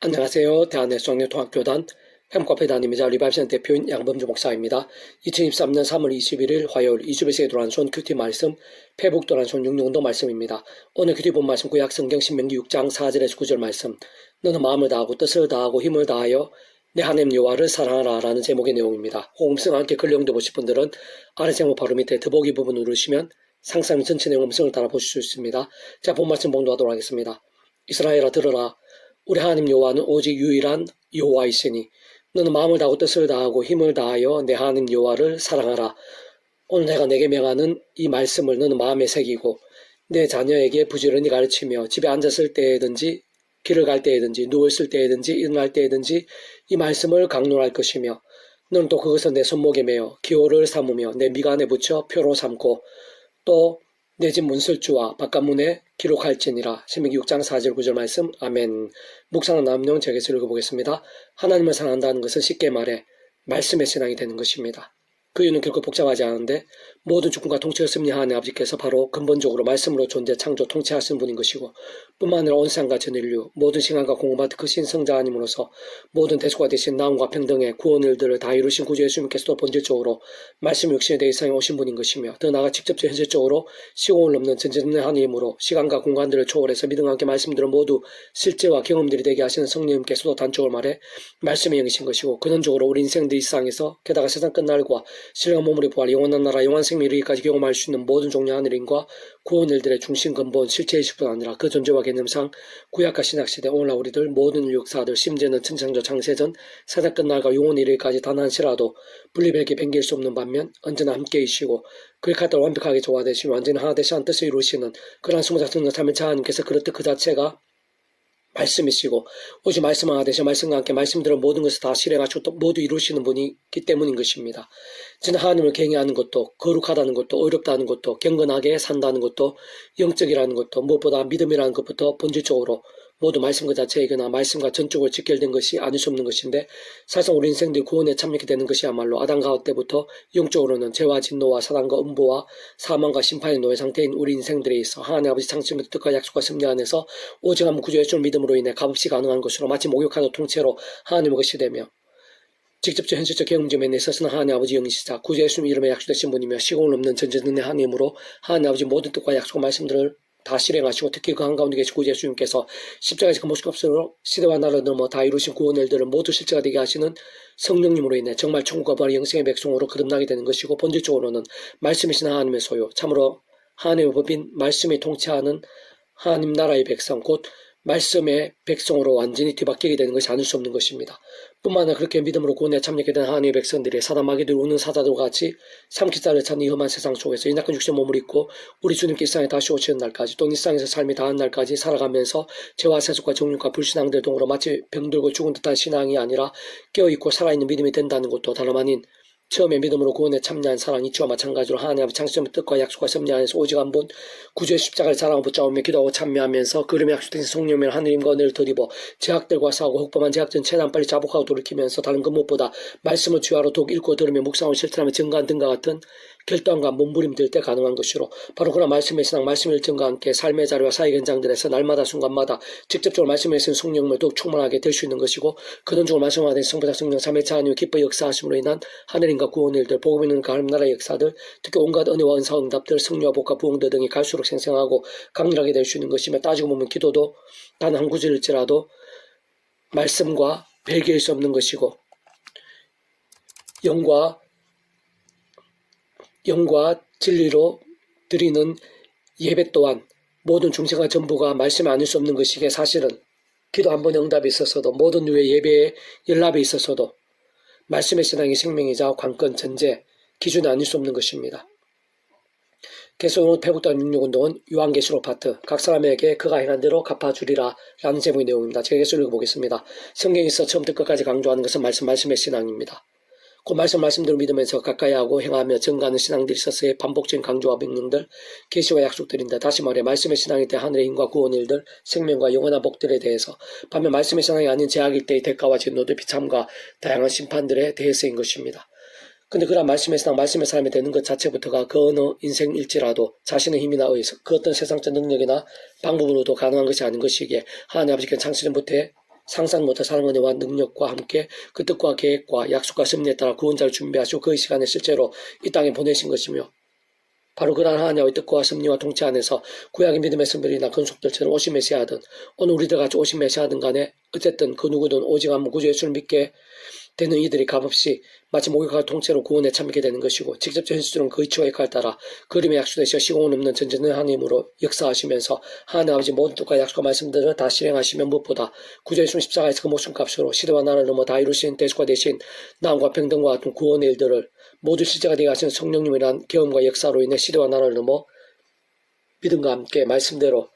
안녕하세요. 대한예수학교단 햄카페단임이자 리바이션 대표인 양범주 목사입니다. 2023년 3월 21일 화요일 2주에서 도란손 큐티 말씀 페북 도란손 6령도 말씀입니다. 오늘 큐티 본 말씀 구약 성경 신명기 6장 4절에서 9절 말씀. 너는 마음을 다하고 뜻을 다하고 힘을 다하여 내 하나님 여호와를 사랑하라 라는 제목의 내용입니다. 호음성과 함께 글 내용도 보실 분들은 아래 제목 바로 밑에 더보기 부분 누르시면 상상 전체 내용 음성을 따라 보실 수 있습니다. 자, 본 말씀 봉독하도록 하겠습니다. 이스라엘아 들으라. 우리 하나님 여호와는 오직 유일한 여호와이시니 너는 마음을 다하고 뜻을 다하고 힘을 다하여 내 하나님 여호와를 사랑하라. 오늘 내가 내게 명하는 이 말씀을 너는 마음에 새기고 내 자녀에게 부지런히 가르치며 집에 앉았을 때든지 길을 갈 때든지 누워있을 때든지 일어날 때든지 이 말씀을 강론할 것이며 너는 또 그것을 내 손목에 매어 기호를 삼으며 내 미간에 붙여 표로 삼고 또 내 집 문설주와 바깥문에 기록할지니라. 신명기 6장 4절 9절 말씀. 아멘. 묵상한 남용 제게서 읽어보겠습니다. 하나님을 사랑한다는 것은 쉽게 말해 말씀의 신앙이 되는 것입니다. 그 이유는 결코 복잡하지 않은데 모든 주권과 통치를 승리하는 아버지께서 바로 근본적으로 말씀으로 존재, 창조, 통치하시는 분인 것이고 뿐만 아니라 온 세상과 전 인류, 모든 시간과 공허받은 그 신성자님으로서 모든 대속과 대신 나음과 평등의 구원 일들을 다 이루신 구주 예수님께서도 본질적으로 말씀 육신의 대상에 오신 분인 것이며 더 나아가 직접적 현실적으로 시공을 넘는 전지전능한 하나님으로 시간과 공간들을 초월해서 믿음과 함께 말씀들을 모두 실제와 경험들이 되게 하시는 성령님께서도 단적으로 말해 말씀의 영이신 것이고 근원적으로 우리 인생들 이 세상에서 게다가 세상 끝날과 신령한 몸으로 부활 영원한 나라 영원 생명 이르기까지 경험할 수 있는 모든 종류의 하늘인과 구원 일들의 중심 근본 실체이실 뿐 아니라 그 존재와 개념상 구약과 신약시대 오늘날 우리들 모든 인류 역사들 심지어는 천창조 창세전 세상 끝날과 영원 이르기까지 단 한시라도 분리백이 뱅길 수 없는 반면 언제나 함께이시고 그렇게 따라 완벽하게 조화되시며 완전히 하나 되시는 뜻을 이루시는 그러한 수무작성의 삶의 하나님께서 그럴 때 그 자체가 말씀이시고 오직 말씀 하나 되셔 말씀과 함께 말씀대로 모든 것을 다 실행하시고 또 모두 이루시는 분이기 때문인 것입니다. 진짜 하나님을 경외하는 것도 거룩하다는 것도 어렵다는 것도 경건하게 산다는 것도 영적이라는 것도 무엇보다 믿음이라는 것부터 본질적으로 모두 말씀 그 자체이거나 말씀과 전적으로 직결된 것이 아닐 수 없는 것인데 사실상 우리 인생들이 구원에 참여하게 되는 것이야말로 아담과 하와 때부터 영적으로는 죄와 진노와 사단과 음보와 사망과 심판의 노예 상태인 우리 인생들에 있어 하나님 아버지 창조의 뜻과 약속과 섭리 안에서 오직 한 구주 예수를 믿음으로 인해 값없이 가능한 것으로 마치 목욕하는 통째로 하나님의 것이 되며 직접적 현실적 경험점에 있어서는 하나님 아버지 영이시자 구주 예수님 이름에 약속되신 분이며 시공을 넘는 전지전능의 하나님으로 하나님 아버지 모든 뜻과 약속 말씀들을 다 실행하시고 특히 그 한가운데 계신 구주 예수님께서 십자가에서 그 모습값으로 시대와 나라를 넘어 다 이루신 구원 일들을 모두 실제가 되게 하시는 성령님으로 인해 정말 천국과 부활의 영생의 백성으로 거듭나게 되는 것이고 본질적으로는 말씀이신 하나님의 소유 참으로 하나님의 법인 말씀이 통치하는 하나님 나라의 백성 곧 말씀의 백성으로 완전히 뒤바뀌게 되는 것이 아닐 수 없는 것입니다. 뿐만 아니라 그렇게 믿음으로 구원에 참여하게 된 하나님의 백성들이 사단마귀들 우는 사자들과 같이 삼키살을 찬 이 험한 세상 속에서 이 낙한 육신 몸을 입고 우리 주님께 이 세상에 다시 오시는 날까지 또 이 세상에서 삶이 다한 날까지 살아가면서 죄와 세속과 정욕과 불신앙들 동으로 마치 병들고 죽은 듯한 신앙이 아니라 깨어있고 살아있는 믿음이 된다는 것도 다름 아닌 처음에 믿음으로 구원에 참여한 사랑 이치와 마찬가지로 하나님 아버지 창조의 뜻과 약속과 섭리 안에서 오직 한 분 구주의 십자가를 사랑하고 붙잡으며 기도하고 참여하면서 그름에 약속된 성령의 하느님과 은혜를 덧입어 제약들과 싸우고 혹범한 제약전 최대한 빨리 자복하고 돌이키면서 다른 것 무엇보다 말씀을 주야로 독 읽고 들으며 묵상하고 실천하며 증거한 등과 같은 결단과 몸부림들 때 가능한 것이로 바로 그런 말씀의 신앙 말씀의 일정과 함께 삶의 자리와 사회 현장들에서 날마다 순간마다 직접적으로 말씀에 쓰는 성령을 더욱 충만하게 될 수 있는 것이고 근원적으로 말씀하된 성부자 성령 삼위일체 하나님의 기뻐 역사하심으로 인한 하늘인과 구원의 일들 복음 있는 하나님 나라의 역사들 특히 온갖 은혜와 은사 응답들 승리와 복과 부흥들 등이 갈수록 생생하고 강렬하게 될 수 있는 것이며 따지고 보면 기도도 단 한 구절일지라도 말씀과 별개일 수 없는 것이고 영과 진리로 드리는 예배 또한 모든 중생과 전부가 말씀이 아닐 수 없는 것이기에 사실은 기도 한 번의 응답이 있었어도 모든 류의 예배의 연락이 있었어도 말씀의 신앙이 생명이자 관건 전제 기준이 아닐 수 없는 것입니다. 그래서 오늘 페북단 66운동은 요한계시록 파트 각 사람에게 그가 행한 대로 갚아주리라 라는 제목의 내용입니다. 제가 계속 읽어보겠습니다. 성경에서 처음부터 끝까지 강조하는 것은 말씀의 신앙입니다. 그 말씀대로 믿으면서 가까이 하고 행하며 증가하는 신앙들이 있어서의 반복적인 강조와 명령들, 계시와 약속들인데 다시 말해 말씀의 신앙일 때 하늘의 힘과 구원의 일들, 생명과 영원한 복들에 대해서 반면 말씀의 신앙이 아닌 제약일 때의 대가와 진노들, 비참과 다양한 심판들에 대해서인 것입니다. 근데 그런 말씀의 신앙, 말씀의 삶이 되는 것 자체부터가 그 어느 인생일지라도 자신의 힘이나 의석, 그 어떤 세상적 능력이나 방법으로도 가능한 것이 아닌 것이기에 하나님 아버지께서 창세전부터 상상 못할 사랑 은혜와 능력과 함께 그 뜻과 계획과 약속과 섭리에 따라 구원자를 준비하시고 그 시간에 실제로 이 땅에 보내신 것이며 바로 그러한 하나님의 뜻과 섭리와 통치 안에서 구약의 믿음의 선배들이나 근속들처럼 오신 메시아든 어느 우리들같이 오신 메시아든 간에 어쨌든 그 누구든 오직 한 구주 예수를 믿게 되는 이들이 값없이 마치 목욕과 통째로 구원에 참여하게 되는 것이고 직접 현실적으로 그 이치와 역할에 따라 그림의 약속되시어 시공은 없는 전전한 하나님으로 역사하시면서 하나님 아버지 모든 뜻과 약속과 말씀들을 다 실행하시며 무엇보다 구주 예수님 십자가에서 그 목숨값으로 시대와 나라를 넘어 다 이루신 대속과 대신 나음과 평등과 같은 구원의 일들을 모두 실제가 되게 하신 성령님이란 경험과 역사로 인해 시대와 나라를 넘어 믿음과 함께 말씀대로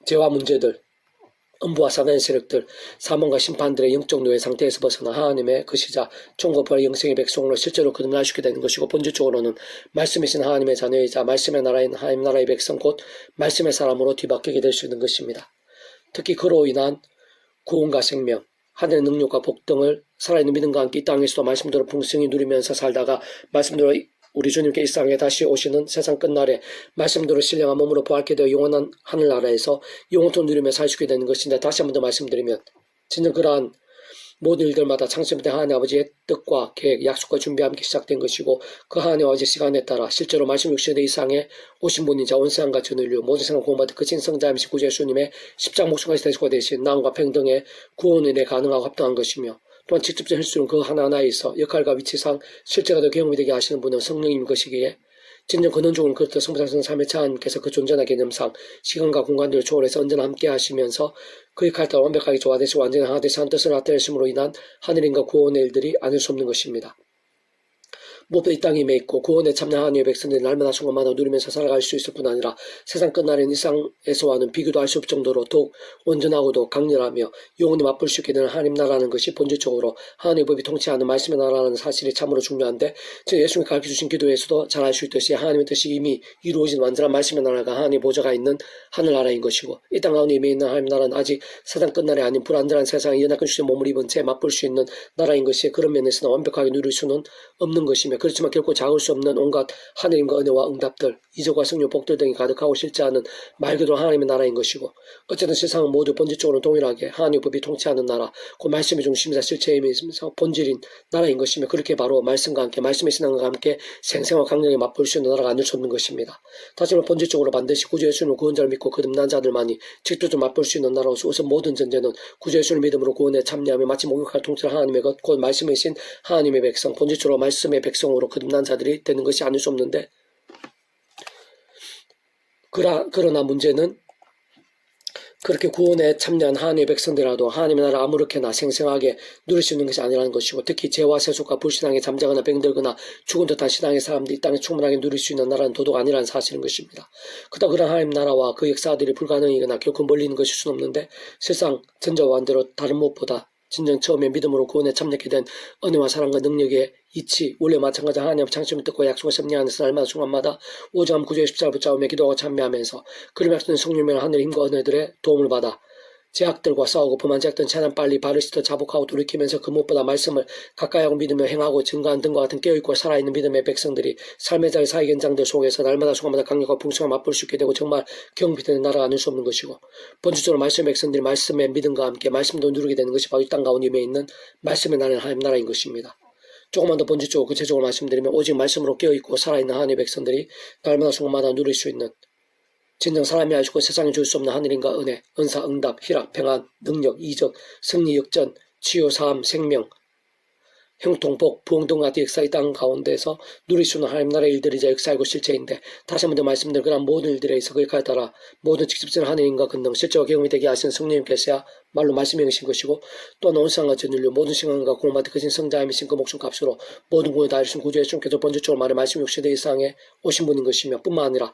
죄와 문제들 음부와 사단의 세력들, 사망과 심판들의 영적 노예 상태에서 벗어나 하나님의 그 시자, 총고부와 영생의 백성으로 실제로 거듭날 수 있게 되는 것이고 본질적으로는 말씀이신 하나님의 자녀이자 말씀의 나라인 하나님 나라의 백성 곧 말씀의 사람으로 뒤바뀌게 될 수 있는 것입니다. 특히 그로 인한 구원과 생명, 하늘의 능력과 복 등을 살아있는 믿음과 함께 이 땅에서도 말씀대로 풍성히 누리면서 살다가 말씀대로 우리 주님께 일상에 다시 오시는 세상 끝날에 말씀대로 신령한 몸으로 부활케 되어 영원한 하늘나라에서 영원토록 누리며 살 수 있게 되는 것인데 다시 한 번 더 말씀드리면 진정 그러한 모든 일들마다 창세부터 하나님 아버지의 뜻과 계획, 약속과 준비와 함께 시작된 것이고 그 하나님 아버지 시간에 따라 실제로 말씀 60대 이상의 오신 분이자 온 세상과 전 인류 모든 세상 구원받은 그 신성자이신 구주 예수님의 십자가 목숨까지 대속화 되신 나음과 평등의 구원에 가능하고 합당한 것이며 또한 직접적 혈수는 그 하나하나에서 역할과 위치상 실제가 더 경험이 되게 하시는 분은 성령인 것이기에 진정 근원적으로 그렇듯 성부상성 삼의 차원께서 그 존재나 개념상 시간과 공간들을 초월해서 언제나 함께 하시면서 그 역할 따라 완벽하게 조화되시고 완전히 하나 되시 한 뜻을 나타내심으로 인한 하늘인과 구원의 일들이 아닐 수 없는 것입니다. 무엇보다 이 땅에 있고 구원에 참여한 하나님의 백성들이 날마다 순간마다 누리면서 살아갈 수 있을 뿐 아니라 세상 끝날엔 일상에서와는 비교도 할 수 없을 정도로 더욱 온전하고도 강렬하며 영원히 맛볼 수 있게 되는 하나님 나라는 것이 본질적으로 하나님의 법이 통치하는 말씀의 나라라는 사실이 참으로 중요한데 예수님이 가르쳐주신 기도에서도 잘 알 수 있듯이 하나님의 뜻이 이미 이루어진 완전한 말씀의 나라가 하나님의 보좌가 있는 하늘나라인 것이고 이 땅 가운데 이미 있는 하나님 나라는 아직 세상 끝날이 아닌 불안전한 세상에 연약한 주의 몸을 입은 채 맛볼 수 있는 나라인 것이 그런 면에서는 완벽하게 누릴 수는 없는 것이며 그렇지만 결코 작을 수 없는 온갖 하느님과 은혜와 응답들, 이적과 성령, 복들 등이 가득하고 실제하는 말 그대로 하나님의 나라인 것이고 어쨌든 세상은 모두 본질적으로 동일하게 하나님의 법이 통치하는 나라, 그 말씀의 중심이자 실체이면서 본질인 나라인 것이며 그렇게 바로 말씀과 함께 말씀의 신앙과 함께 생생과 강력하게 맛볼 수 있는 나라가 아닐 수 없는 것입니다. 다시 말해 본질적으로 반드시 구주 예수님을 구원자를 믿고 거듭난 자들만이 직접적으로 맛볼 수 있는 나라로서 우선 모든 전제는 구주 예수를 믿음으로 구원에 참여하며 마치 목욕할 통치를 하나님의 것, 곧 말씀이신 하나님의 백성, 본질적으로 말씀의 백성으로 거듭난 자들이 되는 것이 아닐 수 없는데 그러나 문제는 그렇게 구원에 참여한 하나님의 백성들이라도 하나님의 나라 아무렇게나 생생하게 누릴 수 있는 것이 아니라는 것이고 특히 죄와 세속과 불신앙에 잠자거나 병들거나 죽은 듯한 신앙의 사람들이 이 땅에 충분하게 누릴 수 있는 나라는 도도가 아니라는 사실인 것입니다. 그렇다고 그런 하나님 나라와 그 역사들이 불가능이거나 결코 멀리 있는 것일 수는 없는데 실상 전자와 반대로 다른 무엇보다 진정 처음에 믿음으로 구원에 참여하게 된 은혜와 사랑과 능력의 이치, 원래 마찬가지 하나님의 창조의 뜻과 약속을 섭리하면서 날마다 순간마다 오직함 구주의 십자가를 붙잡으며 기도하고 참여하면서 그림에 앞서는 성령의 하늘의 힘과 은혜들의 도움을 받아 제약들과 싸우고 범한 제약들은 최대한 빨리 발을 씻어 자복하고 돌이키면서 그 무엇보다 말씀을 가까이 하고 믿으며 행하고 증거한 등과 같은 깨어있고 살아있는 믿음의 백성들이 삶의 자리 사회 현장들 속에서 날마다 순간마다 강력하고 풍성한 맛볼 수 있게 되고 정말 경비되는 나라가 아닐 수 없는 것이고 본질적으로 말씀의 백성들이 말씀의 믿음과 함께 말씀도 누리게 되는 것이 바로 이 땅 가운데 있는 말씀의 나라는 하나님 나라인 것입니다. 조금만 더 본질적으로 구체적으로 말씀드리면 오직 말씀으로 깨어있고 살아있는 하나님의 백성들이 날마다 순간마다 누릴 수 있는 진정 사람이 알고 세상에 줄 수 없는 하늘인과 은혜, 은사, 응답, 희락, 평안, 능력, 이적, 승리, 역전, 치유, 사함, 생명, 형통, 복, 부흥 등 같은 역사 이 땅 가운데서 누릴 수 있는 하나님 나라의 일들이자 역사이고 실체인데 다시 한번 더 말씀드린 그런 모든 일들에 있어 그 역할에 따라 모든 직접적인 하나님과 근능, 실제와 경험이 되게 하신 성령님께서야 말로 말씀이 행하신 것이고 또한 온 세상과 전 인류 모든 시간과 공마다 그신 성자임이신 그 목숨 값으로 모든 구원을 다 이루신 구주의 주님께서 본질적으로 말해 말씀 60대 이상에 오신 분인 것이며 뿐만 아니라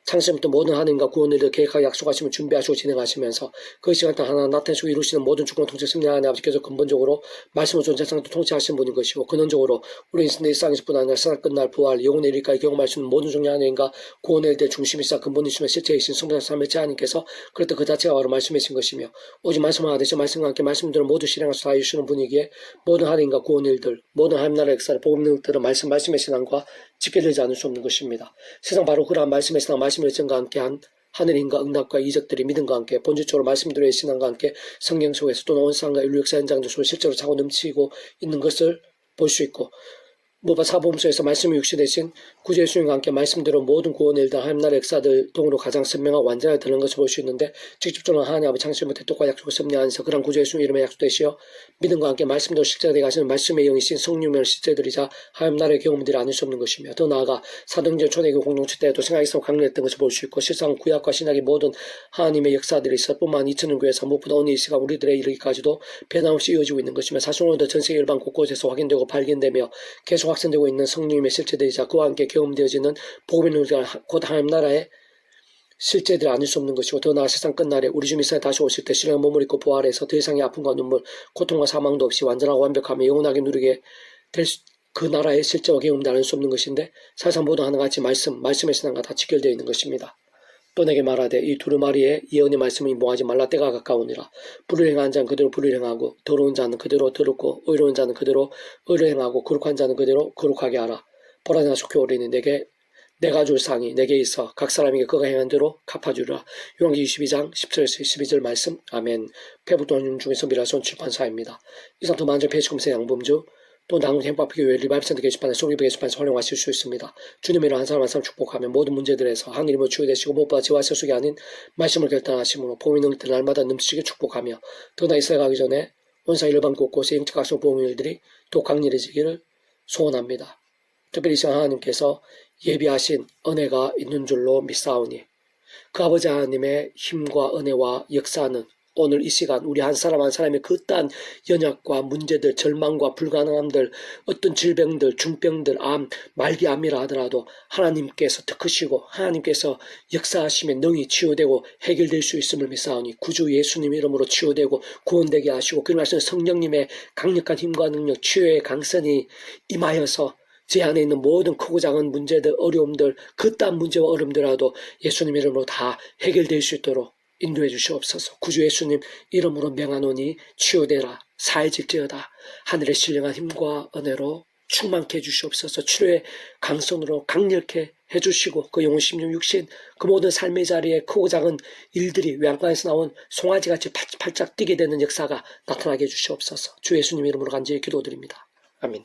창세부터 모든 하나님과 구원을 계획하고 약속하시면 준비하시고 진행하시면서 그 시간 동안 하나 나타내시고 이루시는 모든 주권 통치 승리 하나님 아버지께서 근본적으로 말씀을 존재상도 통치하시는 분인 것이고 근원적으로 우리 인생의 일상에서뿐 아니라 세상 끝날 부활 영혼의 일까지 경험할 수 있는 모든 종류 하나님과 구원의 일대 중심이사 근본이시며 실체이신 성부상 삼의 하나님께서 그렇다 그 자체가 바로 말씀이신 것이며 오직 말씀을 하듯이 말씀과 함께 말씀들을 모두 실행하셔서 다 이루시는 분이기에 모든 하나님과 구원의 일들 모든 하나님 나라의 역사를 복음 능력들은 말씀의 신앙과 지켜들지 않을 수 없는 것입니다. 세상 바로 그러한 말씀의 신앙 말씀의 정과 함께한 하늘의 힘과 응답과 이적들이 믿음과 함께 본질적으로 말씀대로의 신앙과 함께 성경 속에서 또는 온상과 인류 역사 현장들 속에 실제로 차고 넘치고 있는 것을 볼 수 있고, 무엇보다 사복음서에서 말씀이 육신되신 구주 예수님과 함께 말씀대로 모든 구원의 일들 하나님 나라의 역사들 동으로 가장 선명하고 완전하게 드러난 것을 볼 수 있는데, 직접적으로 하나님 아버지 창세부터 뜻과 약속을 섭리하면서 그런 구주 예수님 이름에 약속되시어 믿음과 함께 말씀대로 실제가 되게 하시는 말씀의 영이신 성령의 실제들이자 하나님 나라의 경험들이 아닐 수 없는 것이며, 더 나아가 사도행전 초대교회 공동체 때에도 생각에서 강렬했던 것을 볼 수 있고, 실상 구약과 신약의 모든 하나님의 역사들이 있어 뿐만 2000년 교회에서 무엇보다 오늘 이 시간 우리들에 이르기까지도 변함없이 이어지고 있는 것이며, 사실 오늘도 전 세계 일반 곳곳에서 확인되고 발견되며 계속 확산되고 있는 성령님의 실제들이자 그와 함께 경험되어지는 복음의 능력을 곧 하나님 나라의 실제들이 아닐 수 없는 것이고, 더 나아 세상 끝날에 우리 주 미사에 다시 오실 때 신령한 몸을 입고 부활해서 더 이상의 아픔과 눈물, 고통과 사망도 없이 완전하고 완벽하며 영원하게 누리게 될 그 나라의 실제와 경험도 알 수 없는 것인데, 사실상 모두 하나같이 말씀의 신앙과 다 직결되어 있는 것입니다. 또 내게 말하되 이 두루마리의 예언의 말씀을 모하지 말라. 때가 가까우니라. 불을 행하는 자는 그대로 불을 행하고, 더러운 자는 그대로 더럽고, 의로운 자는 그대로 의를 행하고, 거룩한 자는 그대로 거룩하게 하라. 보라 내가 속히 오리니 내가 줄 상이 내게 있어 각 사람에게 그가 행한 대로 갚아주리라. 요한기 22장 10절에서 12절 말씀. 아멘. 페북도원 중에서 미라손 출판사입니다. 이상 더 많은 페이지금세 양범주 또 나무 행복교회 리바이브센터 게시판에 소리브 게시판에서 활용하실 수 있습니다. 주님이로 한 사람 한 사람 축복하며 모든 문제들에서 하나님을 치유되시고 무엇보다 지와 세속이 아닌 말씀을 결단하심으로 복음의 능력들 날마다 넘치게 축복하며, 더나 이스라엘 가기 전에 온상 일반 곳곳에 인적각성 복음의 일들이 또 강렬해지기를 소원합니다. 특별히 이 하나님께서 예비하신 은혜가 있는 줄로 믿사오니 그 아버지 하나님의 힘과 은혜와 역사는 오늘 이 시간 우리 한 사람 한 사람의 그딴 연약과 문제들, 절망과 불가능함들, 어떤 질병들, 중병들, 암, 말기암이라 하더라도 하나님께서 더 크시고 하나님께서 역사하시면 능히 치유되고 해결될 수 있음을 믿사오니 구주 예수님 이름으로 치유되고 구원되게 하시고, 그 말씀 성령님의 강력한 힘과 능력, 치유의 강선이 임하여서 제 안에 있는 모든 크고 작은 문제들, 어려움들, 그딴 문제와 어려움들라도 예수님 이름으로 다 해결될 수 있도록 인도해 주시옵소서. 구주 예수님 이름으로 명하노니 치유되라. 사해질지어다. 하늘의 신령한 힘과 은혜로 충만케 해주시옵소서. 치료의 강선으로 강력케 해주시고, 그 영혼, 심령, 육신, 그 모든 삶의 자리에 크고 작은 일들이 외양간에서 나온 송아지같이 팔짝 뛰게 되는 역사가 나타나게 해주시옵소서. 주 예수님 이름으로 간절히 기도드립니다. 아멘.